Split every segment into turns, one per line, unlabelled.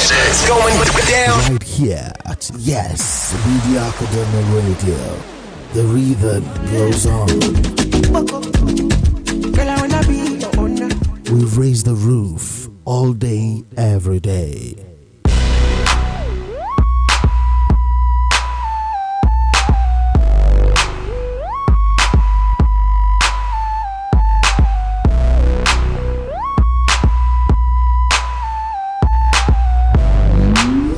It's going down
right here at Yes Media Academy Radio. The rhythm goes on. We raise the roof all day, every day.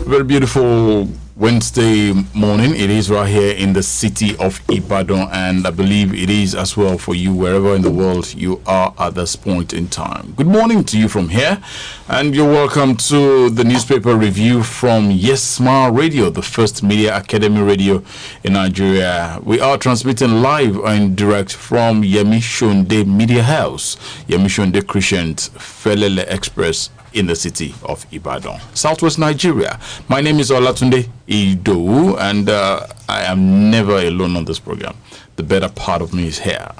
Very beautiful Wednesday morning. It is right here in the city of Ibadan, and I believe it is as well for you wherever in the world you are at this point in time. Good morning to you from here, and you're welcome to the newspaper review from Yes Smile Radio, the first media academy radio in Nigeria. We are transmitting live and direct from Yemi Shonde Media House, Yemi Shonde Crescent, Felele Express, in the city of Ibadan, Southwest Nigeria. My name is Olatunde Idowu, and I am never alone on this program. The better part of me is here.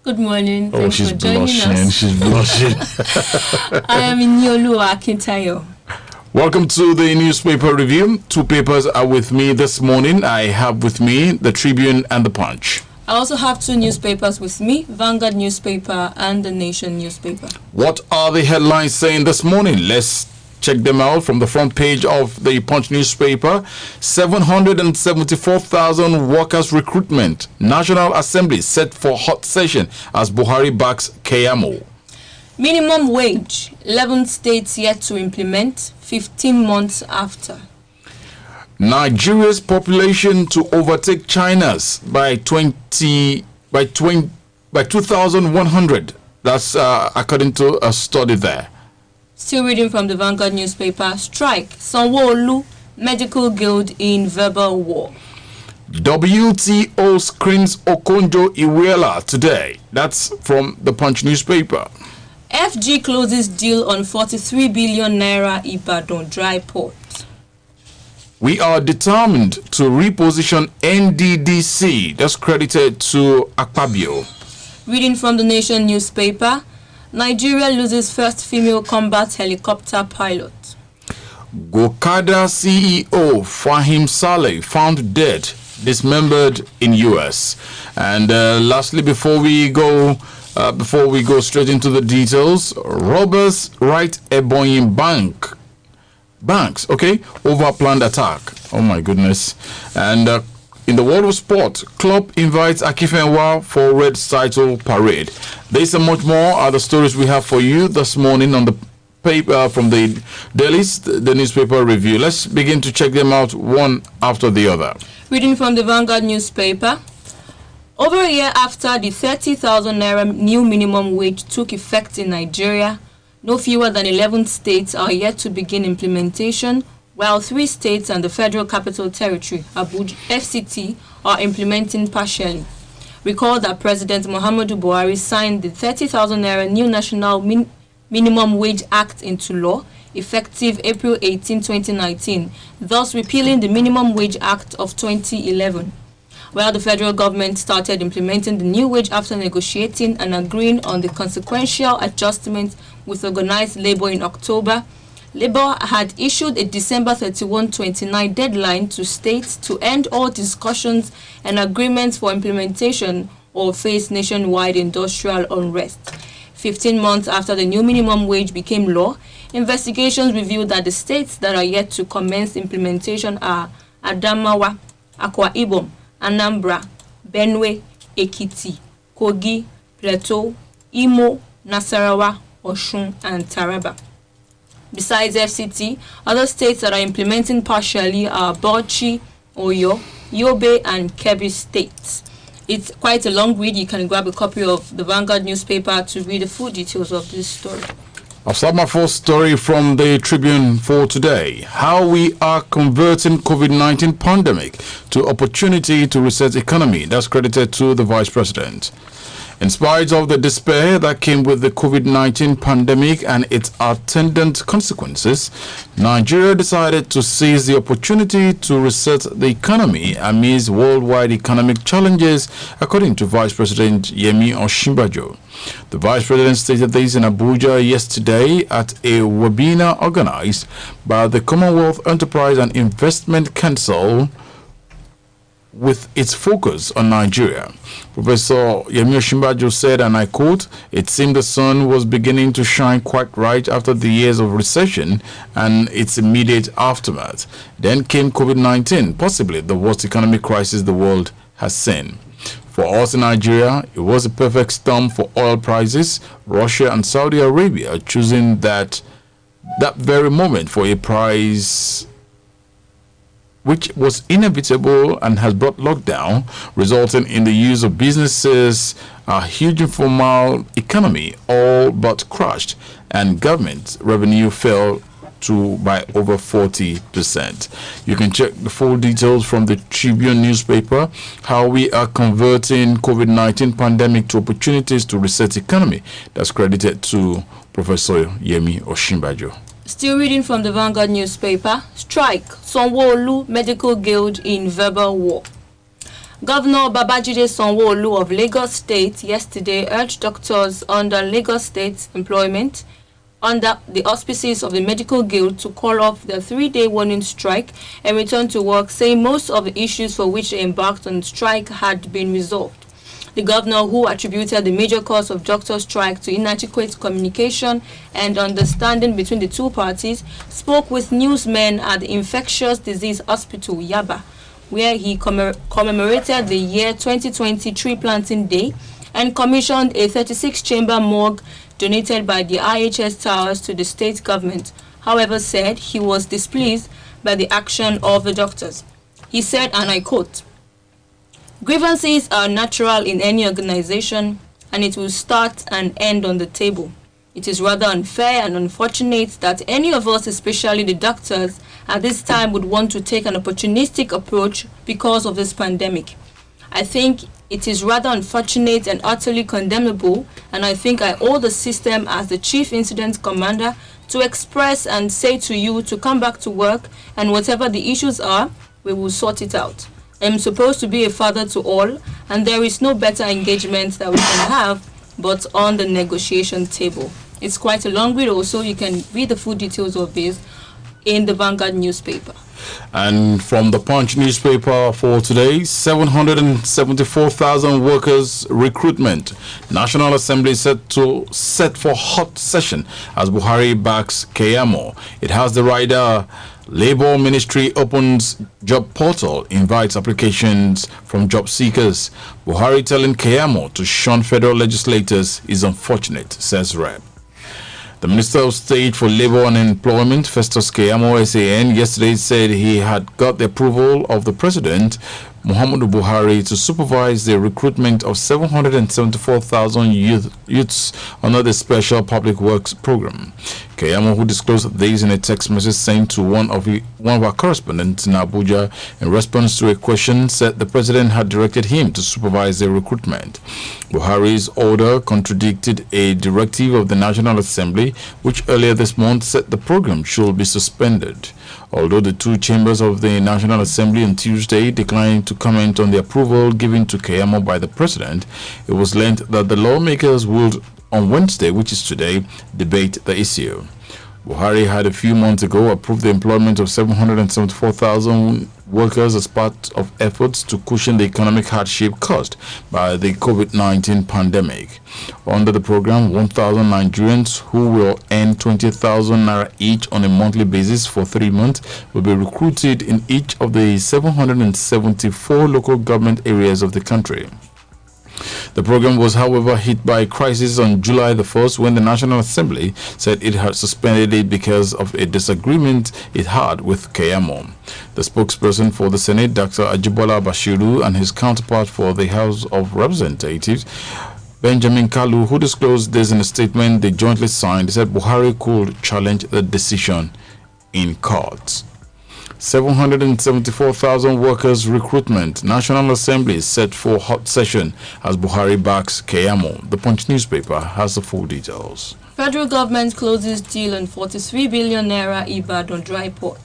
Good morning.
Oh,
Thanks
she's
for joining
blushing.
us.
She's blushing.
I am Inyolu Akintayo.
Welcome to the newspaper review. Two papers are with me this morning. I have with me the Tribune and the Punch.
I also have two newspapers with me, Vanguard newspaper and the Nation newspaper.
What are the headlines saying this morning? Let's check them out from the front page of the Punch newspaper. 774,000 workers recruitment. National Assembly set for hot session as Buhari backs Keyamo.
Minimum wage, 11 states yet to implement, 15 months after.
Nigeria's population to overtake China's by 2100. That's according to a study there.
Still reading from the Vanguard newspaper, strike, Sanwo-Olu, medical guild in verbal war.
WTO screens Okonjo-Iweala today. That's from the Punch newspaper.
FG closes deal on 43 billion naira Ibadan dry port.
We are determined to reposition NDDC. That's credited to Akpabio.
Reading from the Nation newspaper, Nigeria loses first female combat helicopter pilot.
Gokada CEO Fahim Saleh found dead, dismembered in US. And lastly, before we go straight into the details, robbers right Ebonyi banks, okay, over planned attack. Oh my goodness. And in the world of sport, club invites Akifenwa for red title parade. This and much more are the stories we have for you this morning on the paper from the dailies, the newspaper review. Let's begin to check them out one after the other.
Reading from the Vanguard newspaper, over a year after the 30,000 naira new minimum wage took effect in Nigeria, no fewer than 11 states are yet to begin implementation, while 3 states and the Federal Capital Territory, Abuja, FCT, are implementing partially. Recall that President Muhammadu Buhari signed the 30,000 naira new National Minimum Wage Act into law, effective April 18, 2019, thus repealing the Minimum Wage Act of 2011. While the federal government started implementing the new wage after negotiating and agreeing on the consequential adjustment with organized labor in October, Labour had issued a December 31, 2029 deadline to states to end all discussions and agreements for implementation or face nationwide industrial unrest. 15 months after the new minimum wage became law, investigations revealed that the states that are yet to commence implementation are Adamawa, Akwa Ibom, Anambra, Benue, Ekiti, Kogi, Plateau, Imo, Nasarawa, Osun, and Taraba. Besides FCT, other states that are implementing partially are Bauchi, Oyo, Yobe, and Kebbi states. It's quite a long read. You can grab a copy of the Vanguard newspaper to read the full details of this story.
I'll start my first story from the Tribune for today. How we are converting COVID-19 pandemic to opportunity to reset economy. That's credited to the Vice President. In spite of the despair that came with the COVID-19 pandemic and its attendant consequences, Nigeria decided to seize the opportunity to reset the economy amidst worldwide economic challenges, according to Vice President Yemi Osinbajo. The Vice President stated this in Abuja yesterday at a webinar organized by the Commonwealth Enterprise and Investment Council with its focus on Nigeria. Professor Yemi Osinbajo said, and I quote, "It seemed the sun was beginning to shine quite right after the years of recession and its immediate aftermath. Then came COVID-19, possibly the worst economic crisis the world has seen. For us in Nigeria, it was a perfect storm for oil prices, Russia and Saudi Arabia choosing that very moment for a price which was inevitable and has brought lockdown, resulting in the use of businesses, a huge informal economy all but crashed, and government revenue fell by over 40%. You can check the full details from the Tribune newspaper, how we are converting COVID-19 pandemic to opportunities to reset economy. That's credited to Professor Yemi Osinbajo.
Still reading from the Vanguard newspaper, strike, Sanwo-Olu Medical Guild in verbal war. Governor Babajide Sanwo-Olu of Lagos State yesterday urged doctors under Lagos State employment under the auspices of the Medical Guild to call off their 3-day warning strike and return to work, saying most of the issues for which they embarked on strike had been resolved. The governor, who attributed the major cause of doctor strike to inadequate communication and understanding between the two parties, spoke with newsmen at the Infectious Disease Hospital, Yaba, where he commemorated the year 2020 tree planting day and commissioned a 36-chamber morgue donated by the IHS Towers to the state government. However, said he was displeased by the action of the doctors. He said, and I quote, "Grievances are natural in any organization, and it will start and end on the table. It is rather unfair and unfortunate that any of us, especially the doctors, at this time would want to take an opportunistic approach because of this pandemic. I think it is rather unfortunate and utterly condemnable, and I think I owe the system as the chief incident commander to express and say to you to come back to work, and whatever the issues are, we will sort it out. I am supposed to be a father to all, and there is no better engagement that we can have but on the negotiation table." It's quite a long read also. You can read the full details of this in the Vanguard newspaper.
And from the Punch newspaper for today, 774,000 workers recruitment. National Assembly set for hot session as Buhari backs Keyamo. It has the rider. Labour Ministry opens job portal, invites applications from job seekers. Buhari telling Keyamo to shun federal legislators is unfortunate, says Rep. The Minister of State for Labour and Employment, Festus Keyamo, SAN, yesterday said he had got the approval of the President, Muhammadu Buhari, to supervise the recruitment of 774,000 youths under the Special Public Works Program. Keyamo, who disclosed this in a text message sent to one of our correspondents in Abuja in response to a question, said the President had directed him to supervise the recruitment. Buhari's order contradicted a directive of the National Assembly, which earlier this month said the program should be suspended. Although the two chambers of the National Assembly on Tuesday declined to comment on the approval given to Keyamo by the President, it was learned that the lawmakers would, on Wednesday, which is today, debate the issue. Buhari had a few months ago approved the employment of 774,000 workers as part of efforts to cushion the economic hardship caused by the COVID-19 pandemic. Under the program, 1,000 Nigerians who will earn 20,000 naira each on a monthly basis for 3 months will be recruited in each of the 774 local government areas of the country. The program was, however, hit by a crisis on July the 1st when the National Assembly said it had suspended it because of a disagreement it had with Keyamo. The spokesperson for the Senate, Dr. Ajibola Bashiru, and his counterpart for the House of Representatives, Benjamin Kalu, who disclosed this in a statement they jointly signed, said Buhari could challenge the decision in court. 774,000 workers recruitment. National Assembly set for hot session as Buhari backs Keyamo. The Punch newspaper has the full details.
Federal government closes deal on 43 billion naira Ibadan dry port.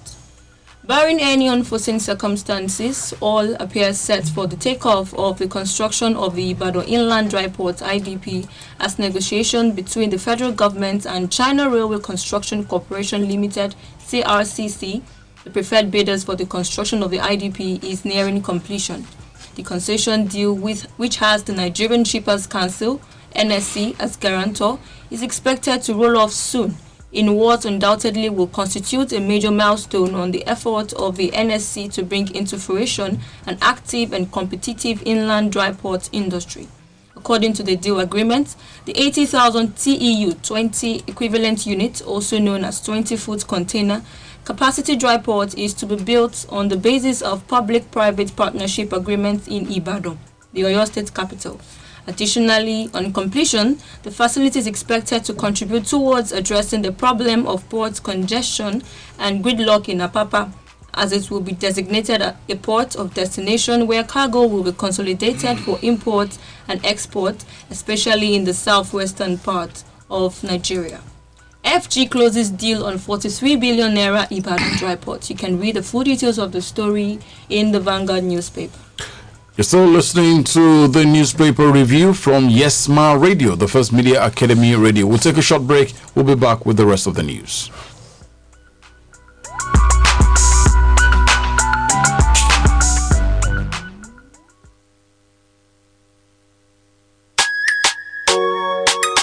Barring any unforeseen circumstances, all appear set for the takeoff of the construction of the Ibadan Inland Dry Port (IDP) as negotiation between the federal government and China Railway Construction Corporation Limited (CRCC), the preferred bidders for the construction of the IDP, is nearing completion. The concession deal, which has the Nigerian Shippers Council (NSC) as guarantor, is expected to roll off soon, in what undoubtedly will constitute a major milestone on the effort of the NSC to bring into fruition an active and competitive inland dry port industry. According to the deal agreement, the 80,000 TEU 20 equivalent unit, also known as 20-foot container, capacity dry port is to be built on the basis of public-private partnership agreements in Ibadan, the Oyo State capital. Additionally, on completion, the facility is expected to contribute towards addressing the problem of port congestion and gridlock in Apapa, as it will be designated a port of destination where cargo will be consolidated for import and export, especially in the southwestern part of Nigeria. FG closes deal on 43 billion naira Ibadan dry port. You can read the full details of the story in the Vanguard newspaper.
You're still listening to the newspaper review from Yesma Radio, the First Media Academy Radio. We'll take a short break. We'll be back with the rest of the news.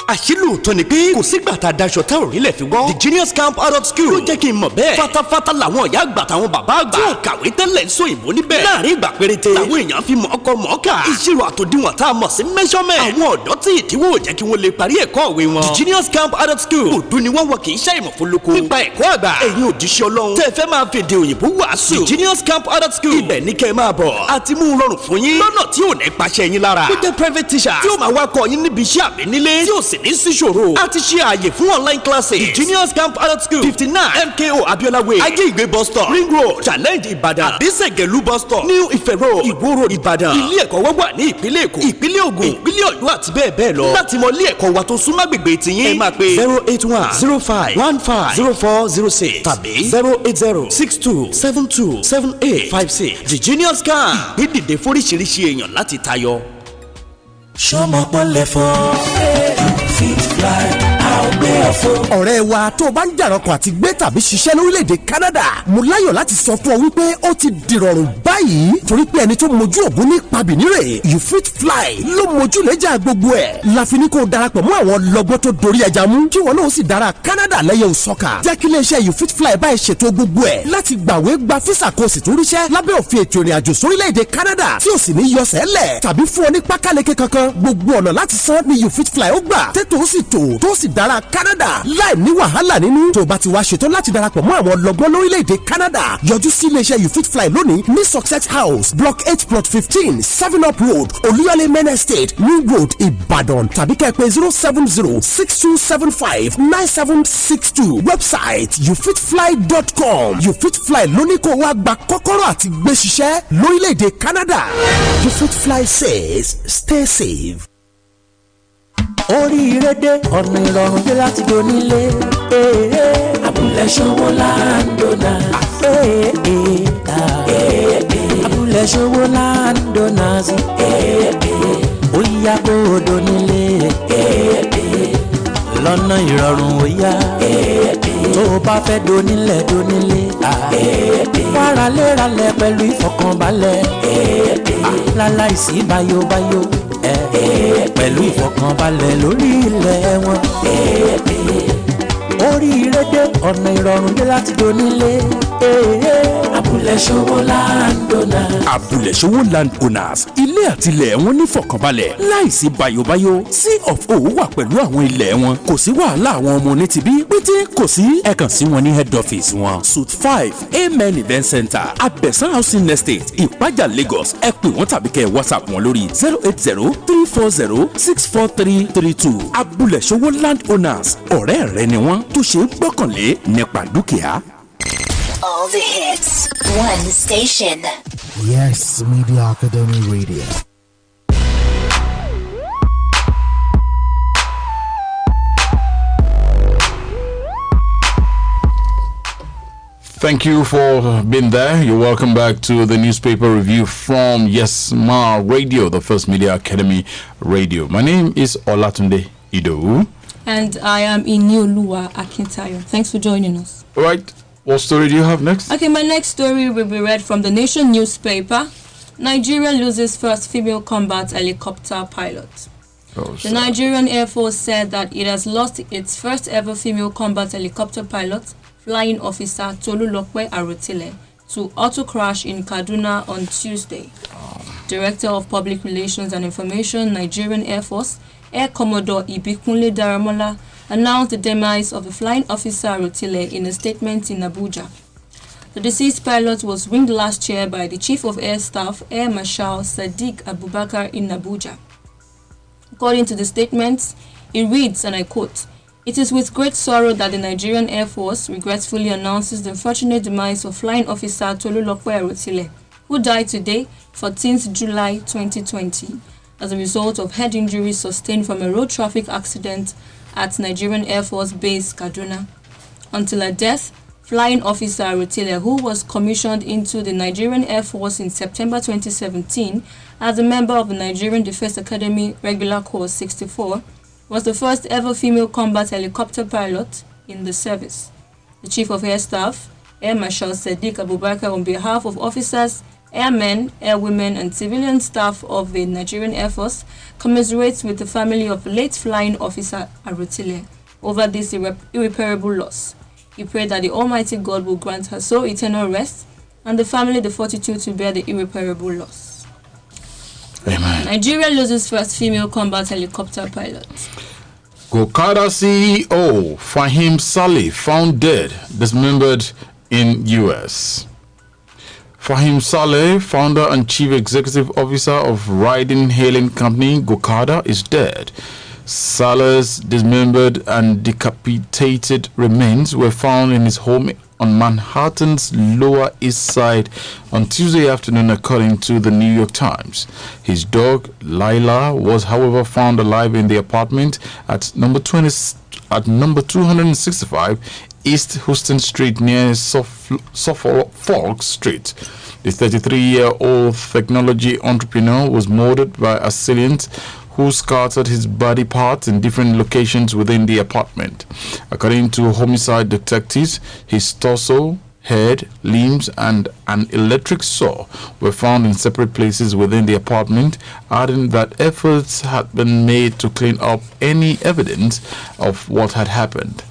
àṣìlù tó ní pé kò sígbà tá a daṣọ tá ò rí lẹ̀ fi wọ́n. The Genius Camp Adult School ló jẹ́ kí n mọ̀ bẹ́ẹ̀. fatafata làwọn ìyá àgbà táwọn bàbá àgbà. tí ò kàwé tẹ́lẹ̀ ń sọ ìbò níbẹ̀. láàrin ìgbà péréte làwọn èèyàn fi mọ̀ ọkọ mọ̀ ọ́kà. ìṣirò àtòdiwọ̀n tá a mọ̀ sí measurement. àwọn ọ̀dọ́ tí ìdíwọ́ ò jẹ́ kí wọ́n lè parí ẹ̀kọ́ òwe wọn. The Genius Camp Adult School òdu ni wọ́n wọ kì í ṣe ìmọ̀ fólókó. nípa ẹ̀kọ́ àgbà ẹ̀yin òjíṣẹ́ Ọlọ́run tẹ́ fẹ́ máa fèdè òyìnbó wàásù. The Genius Camp Adult School ibẹ̀ ní kẹ́ máa bọ̀. àti mú un rọrùn fún yín lọ́nà tí ò ní paṣẹ yín lára. ó jẹ́ private teacher tí ó máa wá kọ́ yín níbi iṣẹ́ àbí nílé tí ò sì ní síṣòro. a ti ṣe àyè fún online classes. The Genius Camp Adult School 59 MKO Abiola Way Ajé Ìgbé bus stop Ring Road Challenge Ìbàdàn àbísẹ̀gẹ̀lú bus stop New Ife Road Ìwó Road Ìbàdàn. ilé ẹ̀kọ́ wa wà ní ìpínlẹ̀ Èkó ìpínlẹ̀ Ògùn ìpínlẹ̀ Ọ̀yọ́ àti bẹ́ẹ̀ bẹ́ẹ̀ lọ. láti mọ ilé ẹ̀kọ́ wa tó súnmọ́ agbègbè tiyín ẹ máa pe 08105150406 tàbí 08062727856. The Genius Camp ìgbédìde fóríṣiríṣi èèyàn láti tayọ.
Ṣọmọ pọ́nlẹ̀ fọ́ fit fly ọ̀rẹ́ wa tó o bá ń jàrọ̀kọ̀ àti gbé tàbí ṣiṣẹ́ lórílẹ̀‐èdè Canada mo láyọ̀ láti sọ fún ọ wípé ó ti dìrọ̀rùn báyìí torí pé ẹni tó mojú ògún ní pabìnírè you fit fly ló mojú lẹ́jà gbogbo ẹ̀ láfi ní kó o darapọ̀ mọ́ àwọn lọ́gbọ́n tó dorí ẹja mú kí wọn náà sì dára Canada lẹ́yẹ òsọ́kà jẹ́ kí iléeṣẹ́ you fit fly báyìí ṣètò gbogbo ẹ̀ láti gbàwé gba físà kó o sì tún ríṣẹ́ lábẹ́ òfin ètò ìrìnàjò sórílẹ̀‐èdè Canada tí ò sì ní yọsẹ̀ lẹ̀ tàbí fún ọ ní pákáleke kankan gbogbo ọ̀nà láti san ní you fit fly ó gbà tètò ó sì tò tó sì dára Canada láì ní wàhálà nínú tó bá ti wá ṣetán láti darapọ̀ mọ́ àwọn ọlọ́gbọ́n lórílẹ̀‐èdè Canada yọjú sí iléeṣẹ́ you fit fly lónìí ní Success House Block 8 Plot 15 7up Road Olúyọ̀lé Main Estate New Road Ìbàdàn tàbí kẹ́pẹ́ 07062759762 website youfitfly.com you fit fly lóní kó wá gba kọ́kọ́rọ́ àti gbé ṣiṣẹ́ lórílẹ̀‐èdè Canada you fit fly says stay safe.
oríire dé ọ̀nà ìrọ̀rùn dé láti donílé abúlé ṣòwò láńdọ́nà abúlé ṣòwò láńdọ́nà sí ó yá kó o donílé lọ́nà ìrọ̀rùn ó yá tó o bá fẹ́ donílé wàrà léralẹ̀ pẹ̀lú ìfọ̀kànbalẹ̀ láláìsí báyóbáyó pẹ̀lú ìfọ̀kànbalẹ̀ lórí ilẹ̀ wọn. oríire dé ọ̀nà ìrọ̀rùn dé láti donílé. abúlé ṣòwò láńdọ́nà. abúlé ṣòwò landowners ilé àtilẹ̀ wọn ní fọ̀kànbalẹ̀ láìsí bayobayo C of O wà pẹ̀lú àwọn ilẹ̀ wọn kò sí wàhálà àwọn ọmọ ní tibí pété kò sí ẹ kàn sí wọn ní head office wọn suite 5 Amen Event Center Abẹ́sán Housing Estate Ìpájà Lagos ẹ pè wọ́n tàbí kẹ́ WhatsApp wọn lórí 08034064332 abúlé ṣòwò landowners ọ̀rẹ́ rẹ ni wọ́n tó ṣe é gbọ́kànlé nípa dúkìá.
All the hits. One station.
Yes, Media Academy Radio.
Thank you for being there. You're welcome back to the newspaper review from Yes Ma Radio, the First Media Academy Radio. My name is Olatunde Idowu.
And I am Inioluwa Akintayo. Thanks for joining us.
All right. What story do you have next?
Okay, my next story will be read from the Nation newspaper. Nigeria loses first female combat helicopter pilot. The Nigerian Air Force said that it has lost its first ever female combat helicopter pilot, Flying Officer Tolulokwe Arotile, to auto crash in Kaduna on Tuesday. Director of Public Relations and Information, Nigerian Air Force, Air Commodore Ibikunle Daramola, announced the demise of the Flying Officer Arotile in a statement in Abuja. The deceased pilot was winged last year by the Chief of Air Staff, Air Marshal Sadiq Abubakar in Abuja. According to the statement, it reads, and I quote, "It is with great sorrow that the Nigerian Air Force regretfully announces the unfortunate demise of Flying Officer Tolulokwe Arotile, who died today, 14th July 2020, as a result of head injuries sustained from a road traffic accident at Nigerian Air Force Base, Kaduna. Until her death, Flying Officer Arotile, who was commissioned into the Nigerian Air Force in September 2017 as a member of the Nigerian Defense Academy Regular Course 64, was the first ever female combat helicopter pilot in the service. The Chief of Air Staff, Air Marshal Sadiq Abubakar, on behalf of officers, airmen, airwomen, and civilian staff of the Nigerian Air Force, commiserates with the family of late Flying Officer Arotile over this irreparable loss. He prayed that the Almighty God will grant her soul eternal rest and the family the fortitude to bear the irreparable loss.
Amen.
Nigeria loses first female combat helicopter pilot.
Gokada CEO Fahim Saleh found dead, dismembered in U.S. Fahim Saleh, founder and chief executive officer of ride-hailing company Gokada, is dead. Saleh's dismembered and decapitated remains were found in his home on Manhattan's Lower East Side on Tuesday afternoon, according to the New York Times. His dog, Lila, was, however, found alive in the apartment at number 265 East Houston Street near Suffolk Street. The 33-year-old technology entrepreneur was murdered by assailants who scattered his body parts in different locations within the apartment. According to homicide detectives, his torso, head, limbs, and an electric saw were found in separate places within the apartment, adding that efforts had been made to clean up any evidence of what had happened.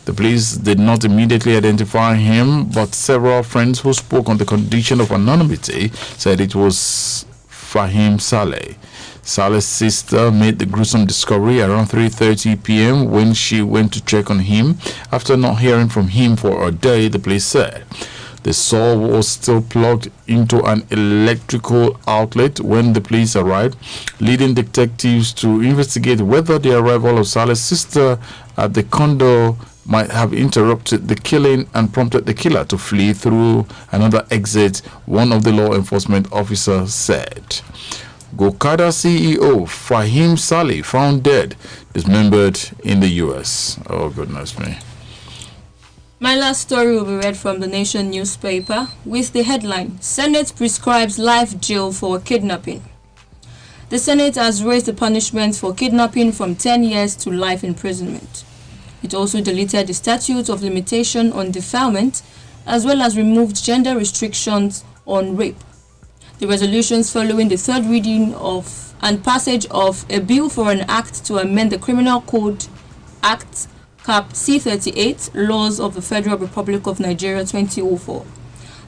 The police did not immediately identify him, but several friends who spoke on the condition of anonymity said it was Fahim Saleh. Saleh's sister made the gruesome discovery around 3:30 p.m. when she went to check on him after not hearing from him for a day, the police said. The saw was still plugged into an electrical outlet when the police arrived, leading detectives to investigate whether the arrival of Saleh's sister at the condo might have interrupted the killing and prompted the killer to flee through another exit, one of the law enforcement officers said. Gokada CEO Fahim Saleh found dead, dismembered in the U.S. Oh, goodness me.
My last story will be read from the Nation newspaper with the headline, Senate prescribes life jail for kidnapping. The Senate has raised the punishment for kidnapping from 10 years to life imprisonment. It also deleted the statute of limitation on defilement, as well as removed gender restrictions on rape. The resolutions following the third reading of and passage of a bill for an act to amend the Criminal Code Act Cap C38, Laws of the Federal Republic of Nigeria 2004.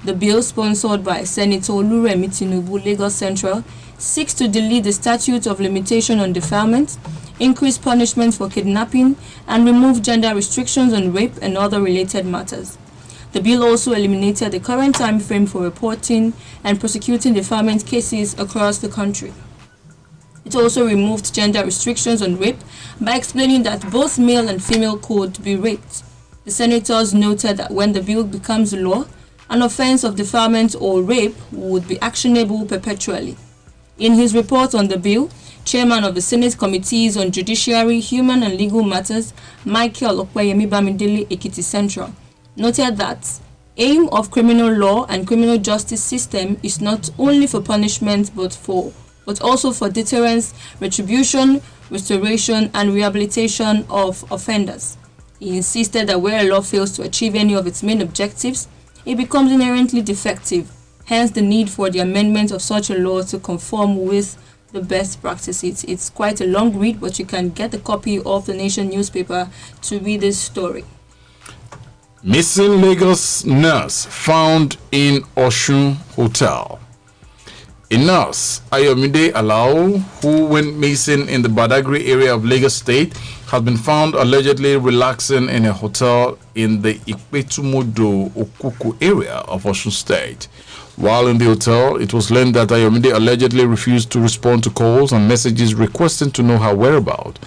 The bill, sponsored by Senator Oluremi Tinubu, Lagos Central, seeks to delete the statute of limitation on defilement, increase punishment for kidnapping, and remove gender restrictions on rape and other related matters. The bill also eliminated the current time frame for reporting and prosecuting defilement cases across the country. It also removed gender restrictions on rape by explaining that both male and female could be raped. The senators noted that when the bill becomes law, an offense of defilement or rape would be actionable perpetually. In his report on the bill, Chairman of the Senate Committees on Judiciary, Human and Legal Matters, Michael Okweyemi Bamidele Ekiti Central, noted that aim of criminal law and criminal justice system is not only for punishment but also for deterrence, retribution, restoration, and rehabilitation of offenders. He insisted that where a law fails to achieve any of its main objectives, it becomes inherently defective, hence the need for the amendment of such a law to conform with the best practices. It's quite a long read, but you can get a copy of the Nation newspaper to read this story.
Missing Lagos nurse found in Osun Hotel. A nurse, Ayomide Alao, who went missing in the Badagry area of Lagos State, has been found allegedly relaxing in a hotel in the Ipetumodo Okuku area of Osun State. While in the hotel, it was learned that Ayomide allegedly refused to respond to calls and messages requesting to know her whereabouts.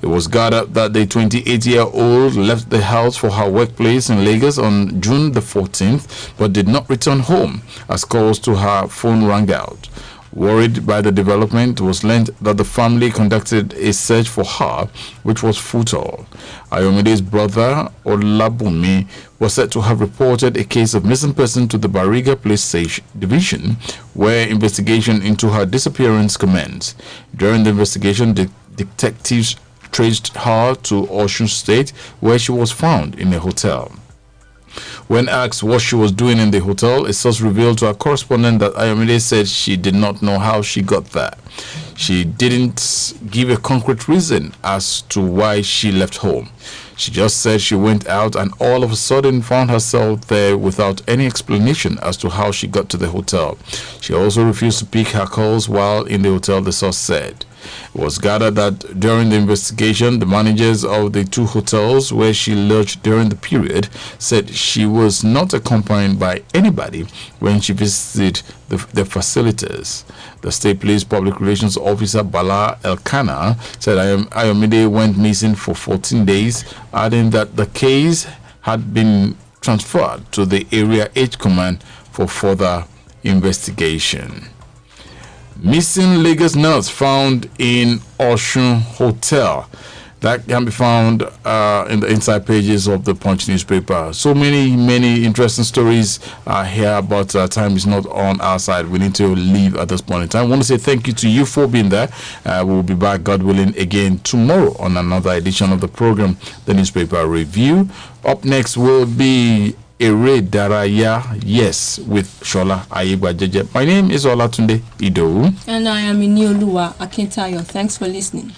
It was gathered that the 28-year-old left the house for her workplace in Lagos on June the 14th, but did not return home as calls to her phone rang out. Worried by the development, it was learned that the family conducted a search for her, which was futile. Ayomide's brother, Olabumi, was said to have reported a case of missing person to the Bariga Police Division, where investigation into her disappearance commenced. During the investigation, the detectives traced her to Osun State, where she was found in a hotel. When asked what she was doing in the hotel, a source revealed to our correspondent that Ayomide said she did not know how she got there. She didn't give a concrete reason as to why she left home. She just said she went out and all of a sudden found herself there without any explanation as to how she got to the hotel. She also refused to pick her calls while in the hotel, the source said. It was gathered that during the investigation, the managers of the two hotels where she lodged during the period said she was not accompanied by anybody when she visited the facilities. The State Police Public Relations Officer Bala Elkanah said Ayomide went missing for 14 days, adding that the case had been transferred to the Area 8 Command for further investigation. Missing Lagos nurse found in Osun Hotel. That can be found in the inside pages of the Punch newspaper. So many interesting stories here, but time is not on our side. We need to leave at this point in time. I want to say thank you to you for being there. We'll be back, God willing, again tomorrow on another edition of the program, the Newspaper Review. Up next will be Ere Daraya, yes, with Shola Ayegbajeje. My name is Olatunde Idowu.
And I am Inioluwa Akintayo. Thanks for listening.